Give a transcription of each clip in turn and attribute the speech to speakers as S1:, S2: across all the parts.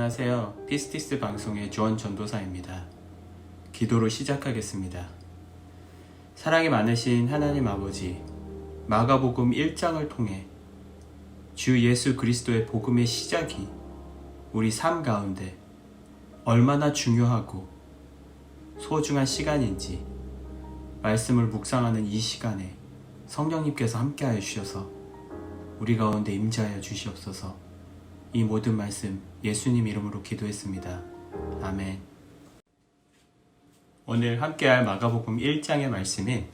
S1: 안녕하세요. 피스티스 방송의 주원 전도사입니다. 기도로 시작하겠습니다. 사랑이 많으신 하나님 아버지, 마가복음 1장을 통해 주 예수 그리스도의 복음의 시작이 우리 삶 가운데 얼마나 중요하고 소중한 시간인지 말씀을 묵상하는 이 시간에 성령님께서 함께하여 주셔서 우리 가운데 임재하여 주시옵소서. 이 모든 말씀 예수님 이름으로 기도했습니다. 아멘. 오늘 함께할 마가복음 1장의 말씀은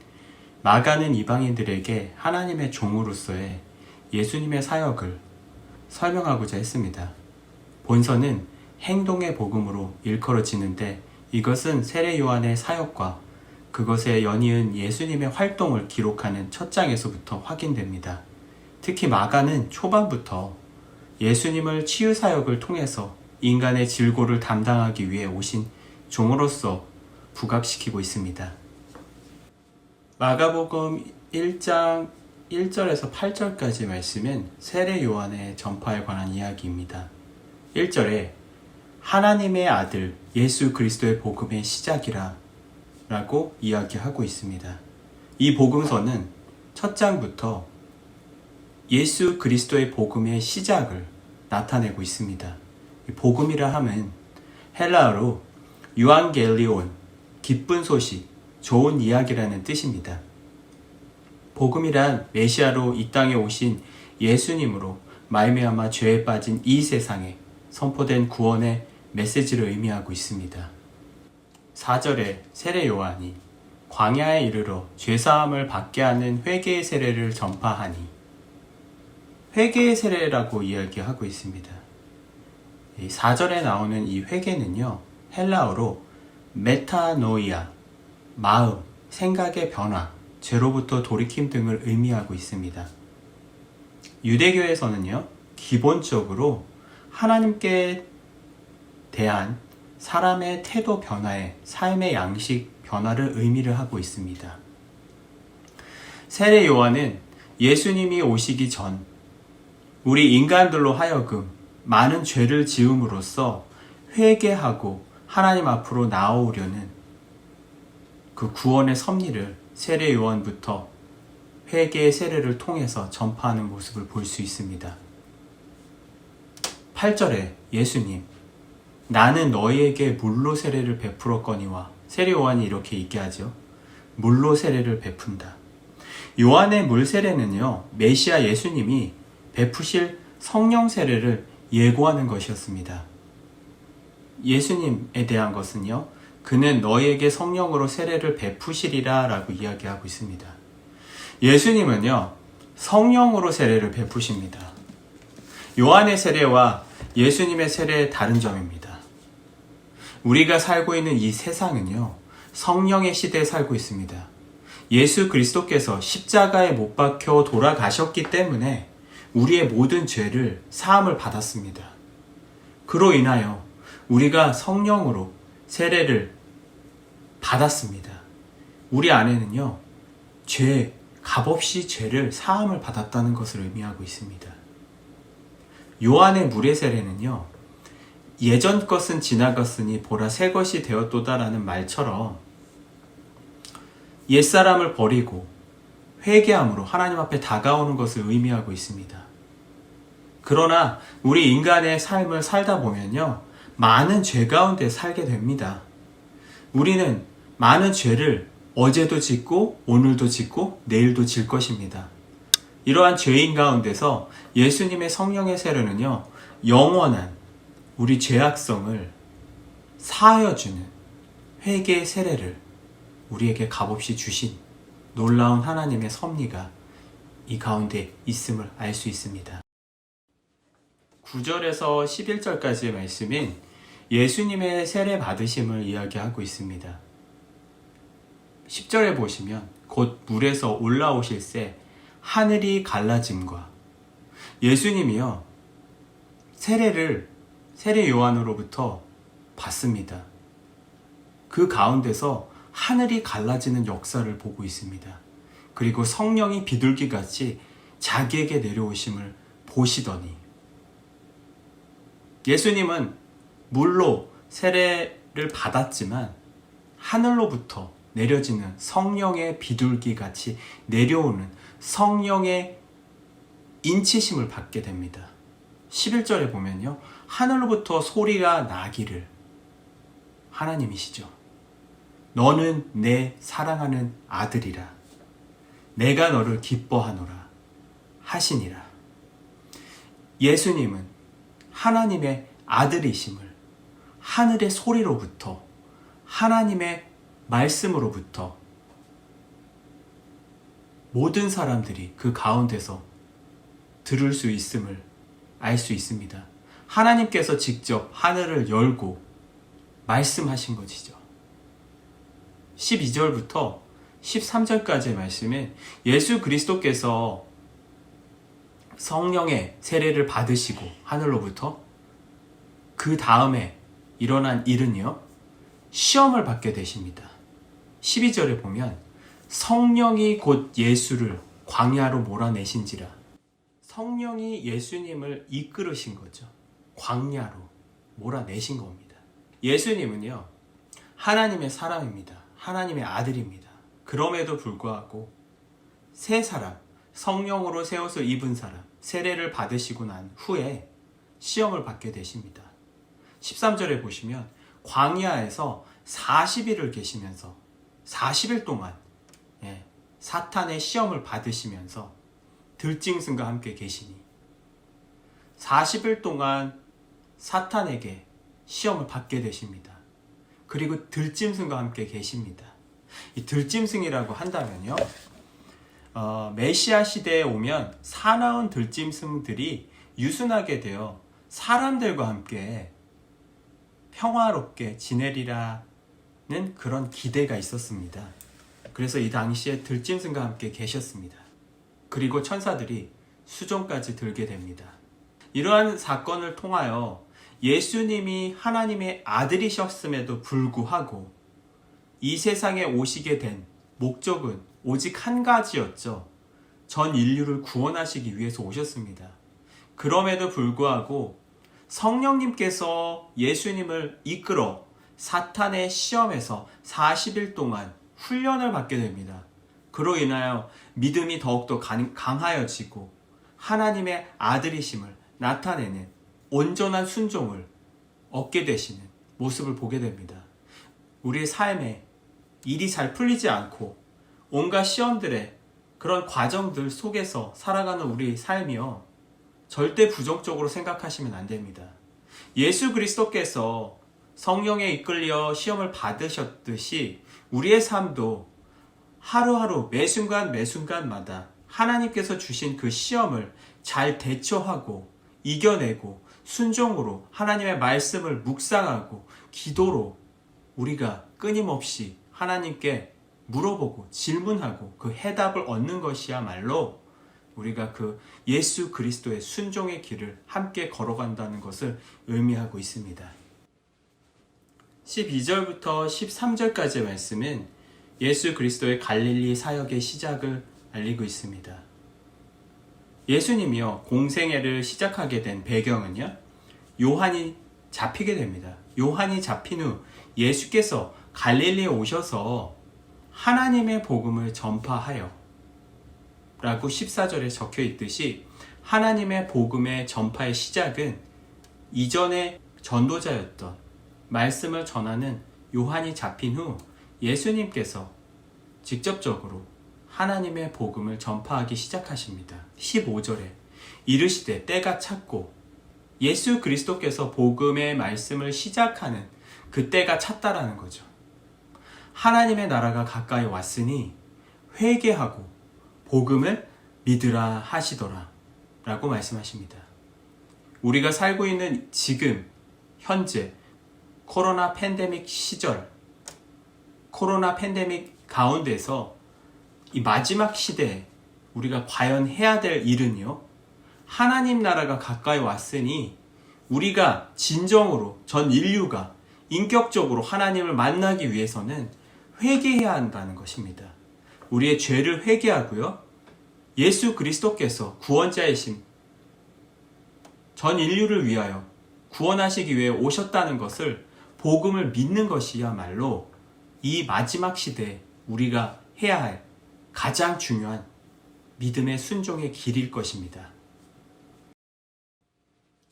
S1: 마가는 이방인들에게 하나님의 종으로서의 예수님의 사역을 설명하고자 했습니다. 본서는 행동의 복음으로 일컬어지는데 이것은 세례 요한의 사역과 그것에 연이은 예수님의 활동을 기록하는 첫 장에서부터 확인됩니다. 특히 마가는 초반부터 예수님을 치유사역을 통해서 인간의 질고를 담당하기 위해 오신 종으로서 부각시키고 있습니다. 마가복음 1장 1절에서 8절까지 말씀은 세례 요한의 전파에 관한 이야기입니다. 1절에 하나님의 아들 예수 그리스도의 복음의 시작이라 라고 이야기하고 있습니다. 이 복음서는 첫 장부터 예수 그리스도의 복음의 시작을 나타내고 있습니다. 복음이라 함은 헬라어로 유앙겔리온, 기쁜 소식, 좋은 이야기라는 뜻입니다. 복음이란 메시아로 이 땅에 오신 예수님으로 말미암아 죄에 빠진 이 세상에 선포된 구원의 메시지를 의미하고 있습니다. 4절에 세례 요한이 광야에 이르러 죄사함을 받게 하는 회개의 세례를 전파하니 회개의 세례라고 이야기하고 있습니다. 4절에 나오는 이 회개는요, 헬라어로 메타노이아, 마음, 생각의 변화, 죄로부터 돌이킴 등을 의미하고 있습니다. 유대교에서는요, 기본적으로 하나님께 대한 사람의 태도 변화에 삶의 양식 변화를 의미를 하고 있습니다. 세례 요한은 예수님이 오시기 전 우리 인간들로 하여금 많은 죄를 지음으로써 회개하고 하나님 앞으로 나아오려는 그 구원의 섭리를 세례 요한부터 회개의 세례를 통해서 전파하는 모습을 볼 수 있습니다. 8절에 예수님, 나는 너희에게 물로 세례를 베풀었거니와 세례 요한이 이렇게 얘기하죠. 물로 세례를 베푼다. 요한의 물 세례는요, 메시아 예수님이 베푸실 성령 세례를 예고하는 것이었습니다. 예수님에 대한 것은요, 그는 너희에게 성령으로 세례를 베푸시리라 라고 이야기하고 있습니다. 예수님은요, 성령으로 세례를 베푸십니다. 요한의 세례와 예수님의 세례의 다른 점입니다. 우리가 살고 있는 이 세상은요, 성령의 시대에 살고 있습니다. 예수 그리스도께서 십자가에 못 박혀 돌아가셨기 때문에 우리의 모든 죄를 사함을 받았습니다. 그로 인하여 우리가 성령으로 세례를 받았습니다. 우리 안에는요, 값없이 죄를 사함을 받았다는 것을 의미하고 있습니다. 요한의 물의 세례는요, 예전 것은 지나갔으니 보라 새 것이 되었도다라는 말처럼 옛사람을 버리고 회개함으로 하나님 앞에 다가오는 것을 의미하고 있습니다. 그러나 우리 인간의 삶을 살다 보면요, 많은 죄 가운데 살게 됩니다. 우리는 많은 죄를 어제도 짓고 오늘도 짓고 내일도 질 것입니다. 이러한 죄인 가운데서 예수님의 성령의 세례는요, 영원한 우리 죄악성을 사하여주는 회개의 세례를 우리에게 값없이 주신 놀라운 하나님의 섭리가 이 가운데 있음을 알 수 있습니다. 9절에서 11절까지의 말씀은 예수님의 세례 받으심을 이야기하고 있습니다. 10절에 보시면 곧 물에서 올라오실 새 하늘이 갈라짐과 예수님이요, 세례 요한으로부터 받습니다. 그 가운데서 하늘이 갈라지는 역사를 보고 있습니다. 그리고 성령이 비둘기같이 자기에게 내려오심을 보시더니 예수님은 물로 세례를 받았지만 하늘로부터 내려지는 성령의 비둘기 같이 내려오는 성령의 인치심을 받게 됩니다. 11절에 보면요, 하늘로부터 소리가 나기를, 하나님이시죠. 너는 내 사랑하는 아들이라, 내가 너를 기뻐하노라 하시니라. 예수님은 하나님의 아들이심을 하늘의 소리로부터, 하나님의 말씀으로부터 모든 사람들이 그 가운데서 들을 수 있음을 알 수 있습니다. 하나님께서 직접 하늘을 열고 말씀하신 것이죠. 12절부터 13절까지의 말씀은 예수 그리스도께서 성령의 세례를 받으시고 하늘로부터 그 다음에 일어난 일은요, 시험을 받게 되십니다. 12절에 보면 성령이 곧 예수를 광야로 몰아내신지라. 성령이 예수님을 이끌으신 거죠. 광야로 몰아내신 겁니다. 예수님은요, 하나님의 사람입니다. 하나님의 아들입니다. 그럼에도 불구하고 새 사람, 성령으로 새 옷을 입은 사람, 세례를 받으시고 난 후에 시험을 받게 되십니다. 13절에 보시면 광야에서 40일을 계시면서 40일 동안 사탄의 시험을 받으시면서 들짐승과 함께 계시니 40일 동안 사탄에게 시험을 받게 되십니다. 그리고 들짐승과 함께 계십니다. 이 들짐승이라고 한다면요, 메시아 시대에 오면 사나운 들짐승들이 유순하게 되어 사람들과 함께 평화롭게 지내리라는 그런 기대가 있었습니다. 그래서 이 당시에 들짐승과 함께 계셨습니다. 그리고 천사들이 수종까지 들게 됩니다. 이러한 사건을 통하여 예수님이 하나님의 아들이셨음에도 불구하고 이 세상에 오시게 된 목적은 오직 한 가지였죠. 전 인류를 구원하시기 위해서 오셨습니다. 그럼에도 불구하고 성령님께서 예수님을 이끌어 사탄의 시험에서 40일 동안 훈련을 받게 됩니다. 그로 인하여 믿음이 더욱더 강하여지고 하나님의 아들이심을 나타내는 온전한 순종을 얻게 되시는 모습을 보게 됩니다. 우리의 삶에 일이 잘 풀리지 않고 온갖 시험들의 그런 과정들 속에서 살아가는 우리 삶이요, 절대 부정적으로 생각하시면 안 됩니다. 예수 그리스도께서 성령에 이끌려 시험을 받으셨듯이 우리의 삶도 하루하루 매순간마다 하나님께서 주신 그 시험을 잘 대처하고 이겨내고 순종으로 하나님의 말씀을 묵상하고 기도로 우리가 끊임없이 하나님께 물어보고 질문하고 그 해답을 얻는 것이야말로 우리가 그 예수 그리스도의 순종의 길을 함께 걸어간다는 것을 의미하고 있습니다. 12절부터 13절까지의 말씀은 예수 그리스도의 갈릴리 사역의 시작을 알리고 있습니다. 예수님이요, 공생애를 시작하게 된 배경은요, 요한이 잡히게 됩니다. 요한이 잡힌 후 예수께서 갈릴리에 오셔서 하나님의 복음을 전파하여 라고 14절에 적혀 있듯이 하나님의 복음의 전파의 시작은 이전에 전도자였던 말씀을 전하는 요한이 잡힌 후 예수님께서 직접적으로 하나님의 복음을 전파하기 시작하십니다. 15절에 이르시되 때가 찼고, 예수 그리스도께서 복음의 말씀을 시작하는 그 때가 찼다라는 거죠. 하나님의 나라가 가까이 왔으니 회개하고 복음을 믿으라 하시더라 라고 말씀하십니다. 우리가 살고 있는 지금 현재 코로나 팬데믹 시절, 코로나 팬데믹 가운데서 이 마지막 시대에 우리가 과연 해야 될 일은요, 하나님 나라가 가까이 왔으니 우리가 진정으로 전 인류가 인격적으로 하나님을 만나기 위해서는 회개해야 한다는 것입니다. 우리의 죄를 회개하고요, 예수 그리스도께서 구원자이신 전 인류를 위하여 구원하시기 위해 오셨다는 것을 복음을 믿는 것이야말로 이 마지막 시대에 우리가 해야 할 가장 중요한 믿음의 순종의 길일 것입니다.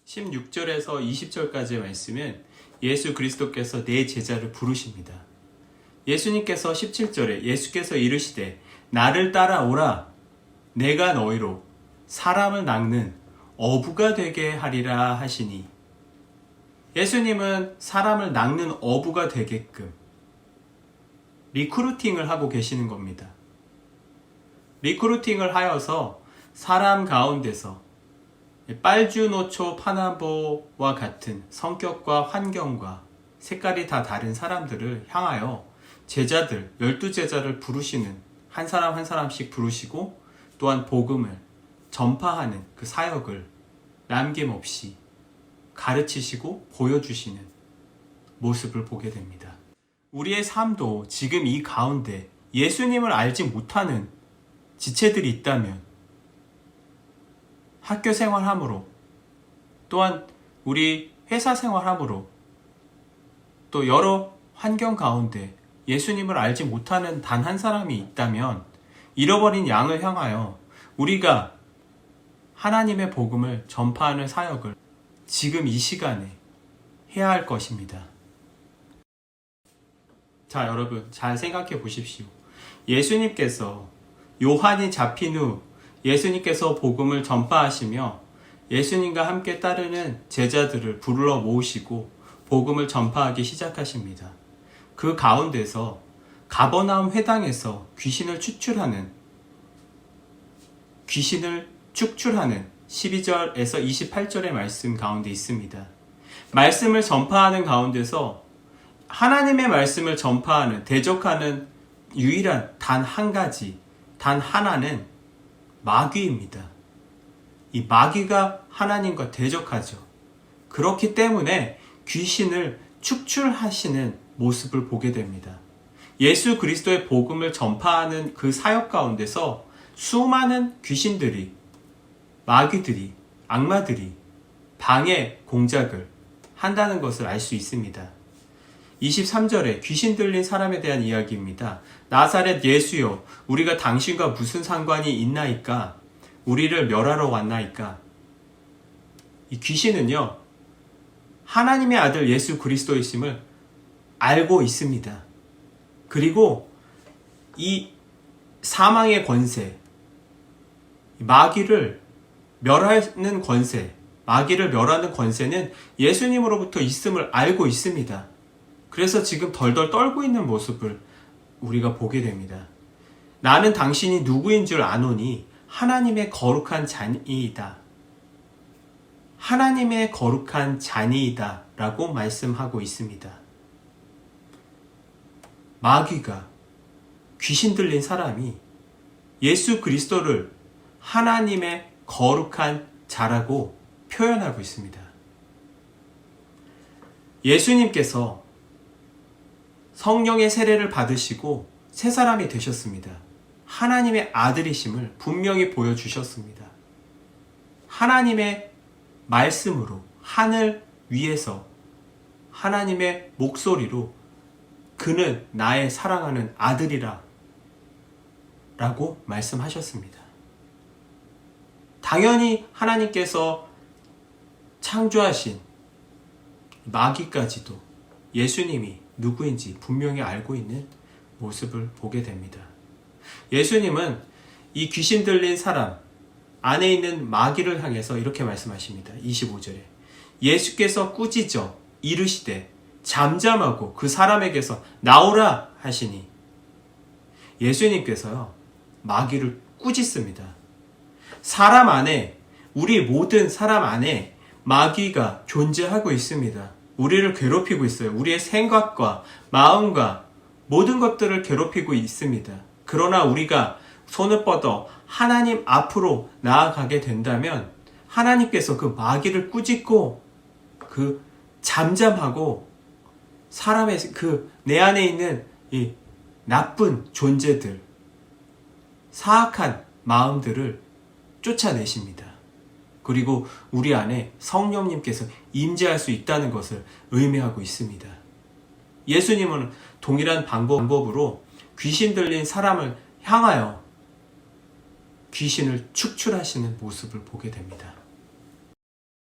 S1: 16절에서 20절까지의 말씀은 예수 그리스도께서 내 제자를 부르십니다. 예수님께서 17절에 예수께서 이르시되 나를 따라오라 내가 너희로 사람을 낚는 어부가 되게 하리라 하시니, 예수님은 사람을 낚는 어부가 되게끔 리크루팅을 하고 계시는 겁니다. 리크루팅을 하여서 사람 가운데서 빨주노초 파나보와 같은 성격과 환경과 색깔이 다 다른 사람들을 향하여 제자들, 12제자를 부르시는, 한 사람 한 사람씩 부르시고 또한 복음을 전파하는 그 사역을 남김없이 가르치시고 보여주시는 모습을 보게 됩니다. 우리의 삶도 지금 이 가운데 예수님을 알지 못하는 지체들이 있다면 학교 생활함으로, 또한 우리 회사 생활함으로, 또 여러 환경 가운데 예수님을 알지 못하는 단 한 사람이 있다면 잃어버린 양을 향하여 우리가 하나님의 복음을 전파하는 사역을 지금 이 시간에 해야 할 것입니다. 자, 여러분 잘 생각해 보십시오. 예수님께서 요한이 잡힌 후 예수님께서 복음을 전파하시며 예수님과 함께 따르는 제자들을 불러 모으시고 복음을 전파하기 시작하십니다. 그 가운데서 가버나움 회당에서 귀신을 축출하는 12절에서 28절의 말씀 가운데 있습니다. 말씀을 전파하는 가운데서 하나님의 말씀을 전파하는, 대적하는 유일한 단 한 가지, 단 하나는 마귀입니다. 이 마귀가 하나님과 대적하죠. 그렇기 때문에 귀신을 축출하시는 모습을 보게 됩니다. 예수 그리스도의 복음을 전파하는 그 사역 가운데서 수많은 귀신들이, 마귀들이, 악마들이 방해 공작을 한다는 것을 알 수 있습니다. 23절에 귀신 들린 사람에 대한 이야기입니다. 나사렛 예수여, 우리가 당신과 무슨 상관이 있나이까? 우리를 멸하러 왔나이까? 이 귀신은요, 하나님의 아들 예수 그리스도이심을 알고 있습니다. 그리고 이 사망의 권세, 마귀를 멸하는 권세, 마귀를 멸하는 권세는 예수님으로부터 있음을 알고 있습니다. 그래서 지금 덜덜 떨고 있는 모습을 우리가 보게 됩니다. 나는 당신이 누구인 줄 아노니 하나님의 거룩한 자니이다. 하나님의 거룩한 자니이다 라고 말씀하고 있습니다. 마귀가, 귀신 들린 사람이 예수 그리스도를 하나님의 거룩한 자라고 표현하고 있습니다. 예수님께서 성령의 세례를 받으시고 새 사람이 되셨습니다. 하나님의 아들이심을 분명히 보여주셨습니다. 하나님의 말씀으로 하늘 위에서 하나님의 목소리로 그는 나의 사랑하는 아들이라 라고 말씀하셨습니다. 당연히 하나님께서 창조하신 마귀까지도 예수님이 누구인지 분명히 알고 있는 모습을 보게 됩니다. 예수님은 이 귀신 들린 사람 안에 있는 마귀를 향해서 이렇게 말씀하십니다. 25절에 예수께서 꾸짖어 이르시되 잠잠하고 그 사람에게서 나오라 하시니, 예수님께서요 마귀를 꾸짖습니다. 사람 안에, 우리 모든 사람 안에 마귀가 존재하고 있습니다. 우리를 괴롭히고 있어요. 우리의 생각과 마음과 모든 것들을 괴롭히고 있습니다. 그러나 우리가 손을 뻗어 하나님 앞으로 나아가게 된다면 하나님께서 그 마귀를 꾸짖고 그 잠잠하고 사람의 그 내 안에 있는 이 나쁜 존재들, 사악한 마음들을 쫓아내십니다. 그리고 우리 안에 성령님께서 임재할 수 있다는 것을 의미하고 있습니다. 예수님은 동일한 방법으로 귀신 들린 사람을 향하여 귀신을 축출하시는 모습을 보게 됩니다.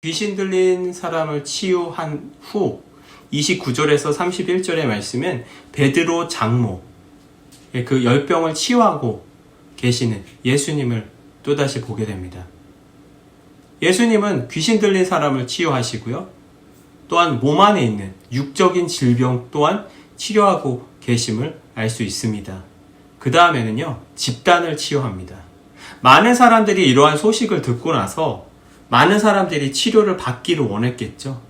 S1: 귀신 들린 사람을 치유한 후 29절에서 31절의 말씀은 베드로 장모, 그 열병을 치유하고 계시는 예수님을 또다시 보게 됩니다. 예수님은 귀신 들린 사람을 치유하시고요. 또한 몸 안에 있는 육적인 질병 또한 치료하고 계심을 알 수 있습니다. 그 다음에는요, 집단을 치유합니다. 많은 사람들이 이러한 소식을 듣고 나서 많은 사람들이 치료를 받기를 원했겠죠.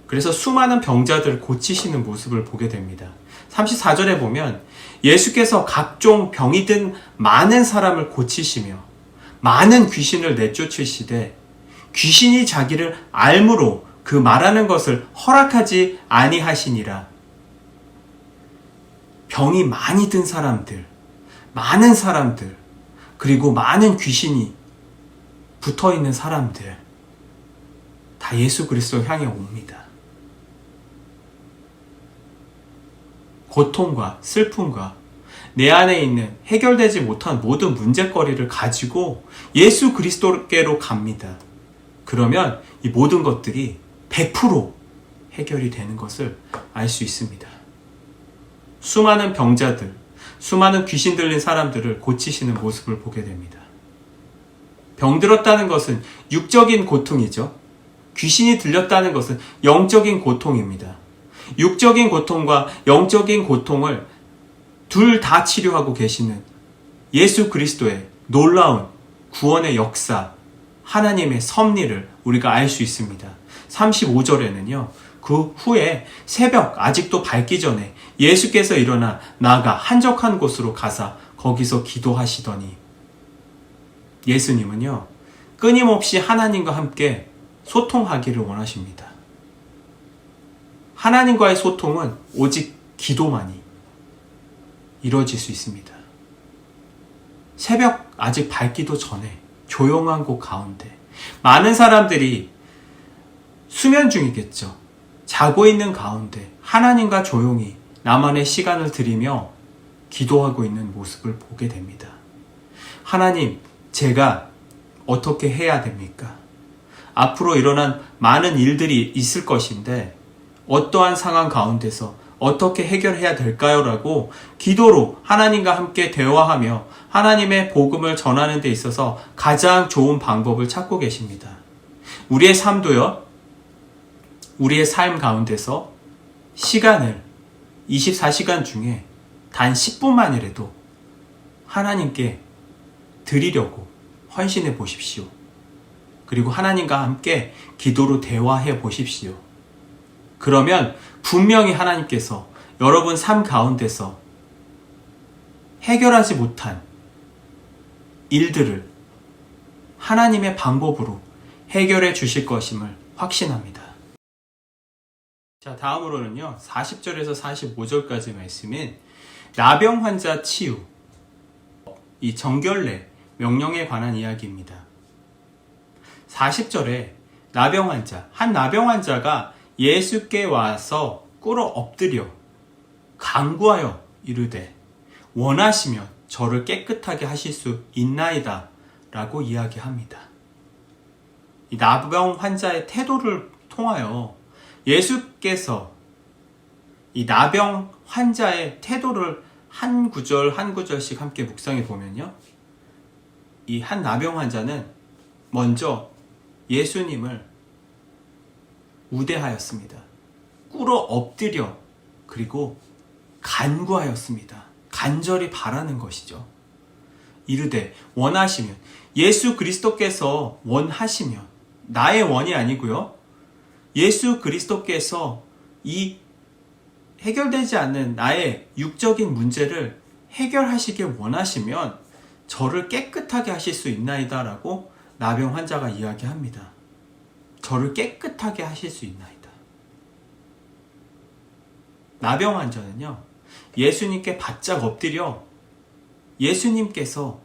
S1: 그래서 수많은 병자들을 고치시는 모습을 보게 됩니다. 34절에 보면 예수께서 각종 병이 든 많은 사람을 고치시며 많은 귀신을 내쫓으시되 귀신이 자기를 알므로 그 말하는 것을 허락하지 아니하시니라. 병이 많이 든 사람들, 많은 사람들, 그리고 많은 귀신이 붙어있는 사람들 다 예수 그리스도 향해 옵니다. 고통과 슬픔과 내 안에 있는 해결되지 못한 모든 문제거리를 가지고 예수 그리스도께로 갑니다. 그러면 이 모든 것들이 100% 해결이 되는 것을 알 수 있습니다. 수많은 병자들, 수많은 귀신 들린 사람들을 고치시는 모습을 보게 됩니다. 병들었다는 것은 육적인 고통이죠. 귀신이 들렸다는 것은 영적인 고통입니다. 육적인 고통과 영적인 고통을 둘 다 치료하고 계시는 예수 그리스도의 놀라운 구원의 역사, 하나님의 섭리를 우리가 알 수 있습니다. 35절에는요. 그 후에 새벽 아직도 밝기 전에 예수께서 일어나 나가 한적한 곳으로 가사 거기서 기도하시더니 예수님은요. 끊임없이 하나님과 함께 소통하기를 원하십니다. 하나님과의 소통은 오직 기도만이 이루어질 수 있습니다. 새벽 아직 밝기도 전에 조용한 곳 가운데 많은 사람들이 수면 중이겠죠. 자고 있는 가운데 하나님과 조용히 나만의 시간을 들이며 기도하고 있는 모습을 보게 됩니다. 하나님, 제가 어떻게 해야 됩니까? 앞으로 일어난 많은 일들이 있을 것인데 어떠한 상황 가운데서 어떻게 해결해야 될까요? 라고 기도로 하나님과 함께 대화하며 하나님의 복음을 전하는 데 있어서 가장 좋은 방법을 찾고 계십니다. 우리의 삶도요, 우리의 삶 가운데서 시간을 24시간 중에 단 10분만이라도 하나님께 드리려고 헌신해 보십시오. 그리고 하나님과 함께 기도로 대화해 보십시오. 그러면 분명히 하나님께서 여러분 삶 가운데서 해결하지 못한 일들을 하나님의 방법으로 해결해 주실 것임을 확신합니다. 자, 다음으로는요, 40절에서 45절까지 말씀인 나병 환자 치유, 이 정결례 명령에 관한 이야기입니다. 40절에 나병 환자, 한 나병 환자가 예수께 와서 꿇어 엎드려 간구하여 이르되 원하시면 저를 깨끗하게 하실 수 있나이다 라고 이야기합니다. 이 나병 환자의 태도를 통하여 예수께서 이 나병 환자의 태도를 한 구절 한 구절씩 함께 묵상해 보면요, 이 한 나병 환자는 먼저 예수님을 우대하였습니다. 꿇어 엎드려 그리고 간구하였습니다. 간절히 바라는 것이죠. 이르되 원하시면, 예수 그리스도께서 원하시면, 나의 원이 아니고요, 예수 그리스도께서 이 해결되지 않는 나의 육적인 문제를 해결하시길 원하시면 저를 깨끗하게 하실 수 있나이다 라고 나병 환자가 이야기합니다. 저를 깨끗하게 하실 수 있나이다. 나병 환자는요, 예수님께 바짝 엎드려 예수님께서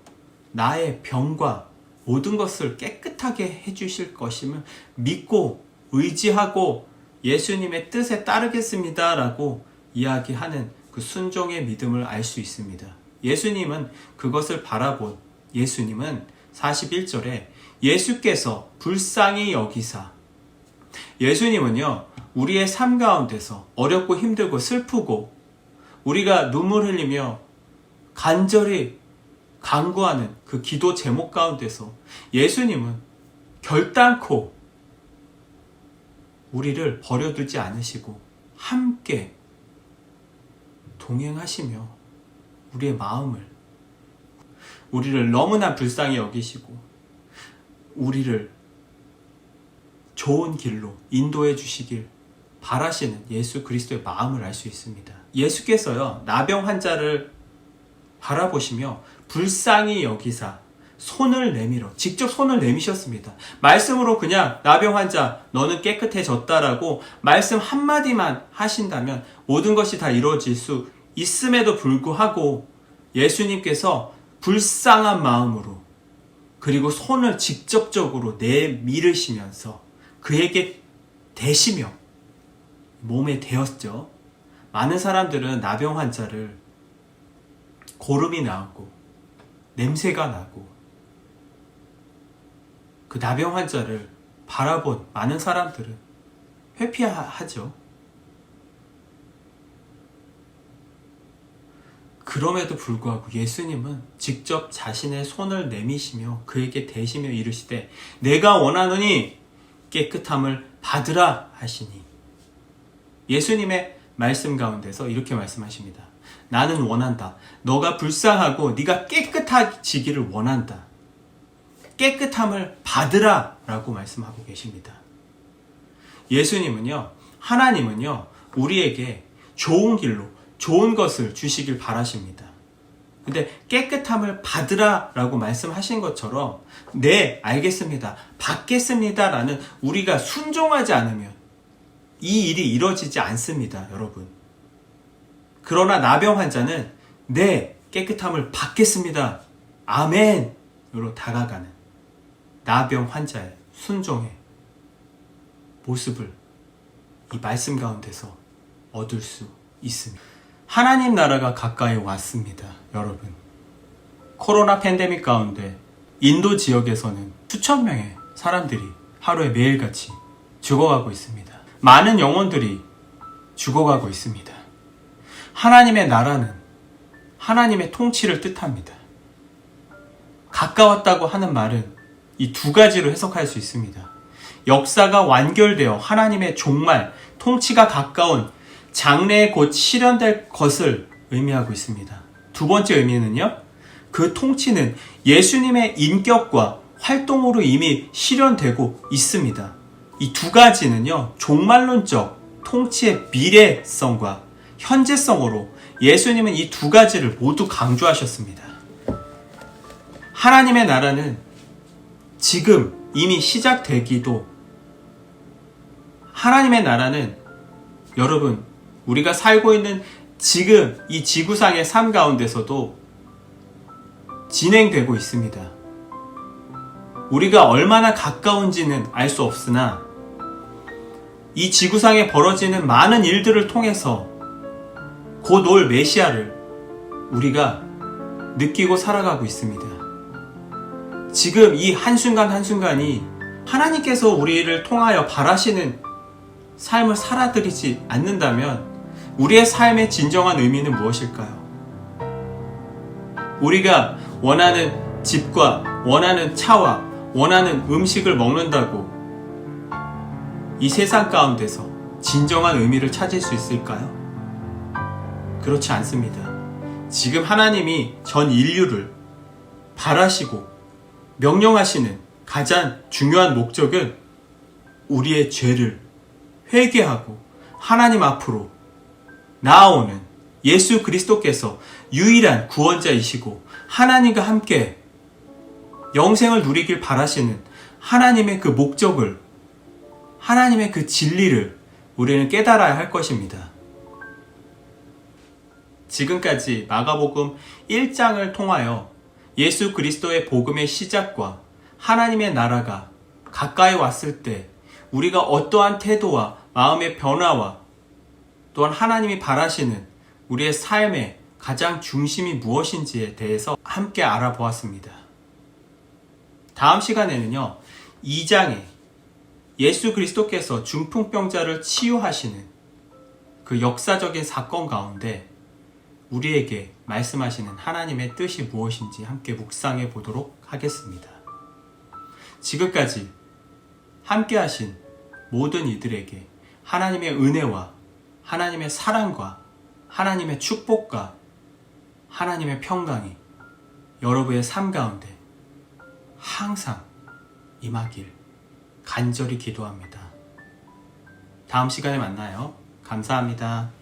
S1: 나의 병과 모든 것을 깨끗하게 해주실 것임을 믿고 의지하고 예수님의 뜻에 따르겠습니다 라고 이야기하는 그 순종의 믿음을 알 수 있습니다. 예수님은 그것을 바라본 예수님은 41절에 예수께서 불쌍히 여기사, 예수님은요 우리의 삶 가운데서 어렵고 힘들고 슬프고 우리가 눈물 흘리며 간절히 간구하는 그 기도 제목 가운데서 예수님은 결단코 우리를 버려두지 않으시고 함께 동행하시며 우리의 마음을, 우리를 너무나 불쌍히 여기시고 우리를 좋은 길로 인도해 주시길 바라시는 예수 그리스도의 마음을 알 수 있습니다. 예수께서요 나병 환자를 바라보시며 불쌍히 여기사 손을 내밀어, 직접 손을 내미셨습니다. 말씀으로 그냥 나병 환자 너는 깨끗해졌다라고 말씀 한마디만 하신다면 모든 것이 다 이루어질 수 있음에도 불구하고 예수님께서 불쌍한 마음으로 그리고 손을 직접적으로 내밀으시면서 그에게 대시며 몸에 대었죠. 많은 사람들은 나병 환자를 고름이 나고 냄새가 나고 그 나병 환자를 바라본 많은 사람들은 회피하죠. 그럼에도 불구하고 예수님은 직접 자신의 손을 내미시며 그에게 대시며 이르시되 내가 원하노니 깨끗함을 받으라 하시니, 예수님의 말씀 가운데서 이렇게 말씀하십니다. 나는 원한다. 너가 불쌍하고 네가 깨끗해지기를 원한다. 깨끗함을 받으라 라고 말씀하고 계십니다. 예수님은요, 하나님은요, 우리에게 좋은 길로 좋은 것을 주시길 바라십니다. 근데 깨끗함을 받으라 라고 말씀하신 것처럼 네, 알겠습니다. 받겠습니다 라는 우리가 순종하지 않으면 이 일이 이루어지지 않습니다, 여러분. 그러나 나병 환자는 네, 깨끗함을 받겠습니다. 아멘으로 다가가는 나병 환자의 순종의 모습을 이 말씀 가운데서 얻을 수 있습니다. 하나님 나라가 가까이 왔습니다, 여러분. 코로나 팬데믹 가운데 인도 지역에서는 수천 명의 사람들이 하루에 매일같이 죽어가고 있습니다. 많은 영혼들이 죽어가고 있습니다. 하나님의 나라는 하나님의 통치를 뜻합니다. 가까웠다고 하는 말은 이 두 가지로 해석할 수 있습니다. 역사가 완결되어 하나님의 종말, 통치가 가까운 장래에 곧 실현될 것을 의미하고 있습니다. 두 번째 의미는요, 그 통치는 예수님의 인격과 활동으로 이미 실현되고 있습니다. 이 두 가지는요, 종말론적 통치의 미래성과 현재성으로 예수님은 이 두 가지를 모두 강조하셨습니다. 하나님의 나라는 지금 이미 시작되기도, 하나님의 나라는 여러분, 우리가 살고 있는 지금 이 지구상의 삶 가운데서도 진행되고 있습니다. 우리가 얼마나 가까운지는 알 수 없으나 이 지구상에 벌어지는 많은 일들을 통해서 곧 올 메시아를 우리가 느끼고 살아가고 있습니다. 지금 이 한순간 한순간이 하나님께서 우리를 통하여 바라시는 삶을 살아드리지 않는다면 우리의 삶의 진정한 의미는 무엇일까요? 우리가 원하는 집과 원하는 차와 원하는 음식을 먹는다고 이 세상 가운데서 진정한 의미를 찾을 수 있을까요? 그렇지 않습니다. 지금 하나님이 전 인류를 바라시고 명령하시는 가장 중요한 목적은 우리의 죄를 회개하고 하나님 앞으로 나아오는 예수 그리스도께서 유일한 구원자이시고 하나님과 함께 영생을 누리길 바라시는 하나님의 그 목적을, 하나님의 그 진리를 우리는 깨달아야 할 것입니다. 지금까지 마가복음 1장을 통하여 예수 그리스도의 복음의 시작과 하나님의 나라가 가까이 왔을 때 우리가 어떠한 태도와 마음의 변화와 또한 하나님이 바라시는 우리의 삶의 가장 중심이 무엇인지에 대해서 함께 알아보았습니다. 다음 시간에는요, 2장에 예수 그리스도께서 중풍병자를 치유하시는 그 역사적인 사건 가운데 우리에게 말씀하시는 하나님의 뜻이 무엇인지 함께 묵상해 보도록 하겠습니다. 지금까지 함께 하신 모든 이들에게 하나님의 은혜와 하나님의 사랑과 하나님의 축복과 하나님의 평강이 여러분의 삶 가운데 항상 임하길 간절히 기도합니다. 다음 시간에 만나요. 감사합니다.